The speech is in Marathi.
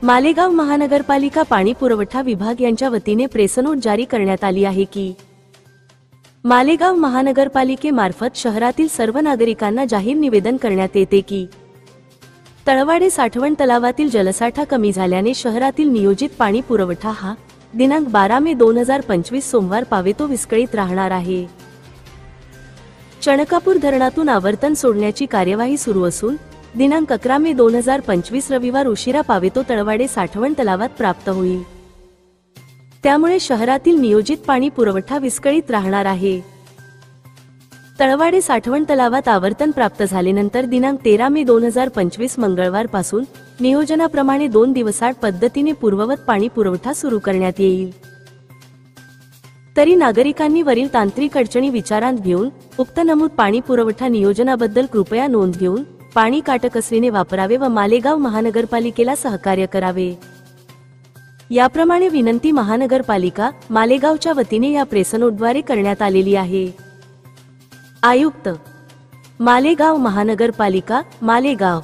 मालेगाव महानगरपालिका पाणी पुरवठा विभाग यांच्या वतीने प्रेसनोट जारी करण्यात आली आहे की मालेगाव महानगरपालिकेमार्फत शहरातील सर्व नागरिकांना जाहीर निवेदन करण्यात येते की तळवाडे साठवण तलावातील जलसाठा कमी झाल्याने शहरातील नियोजित पाणी पुरवठा हा दिनांक 12 मे 2025 सोमवार पावेतो विस्कळीत राहणार आहे। चणकापूर धरणातून आवर्तन सोडण्याची कार्यवाही सुरू असून दिनांक 11 मे 2025 रविवार उशिरा पावेतो तळवाडे साठवण तलावात प्राप्त होईल। त्यामुळे शहरातील नियोजित पाणी पुरवठा विस्कळीत राहणार आहे। तळवाडे साठवण तलावात आवर्तन प्राप्त झाल्यानंतर दिनांक 13 मे 2025 मंगळवार पासून नियोजनाप्रमाणे 2 दिवसाआड पद्धतीने पूर्ववत पाणी पुरवठा सुरू करण्यात येईल। तरी नागरिकांनी वरील तांत्रिक अडचणी विचारात घेऊन उक्त नमूद पाणी पुरवठा नियोजनाबद्दल कृपया नोंद घेऊन पाणी काटकसरीने वापरावे व मालेगाव महानगरपालिकेला सहकार्य करावे, याप्रमाणे विनंती महानगरपालिका मालेगावच्या वतीने या प्रेसनोटद्वारे करण्यात आलेली आहे। आयुक्त, मालेगाव महानगरपालिका, मालेगाव।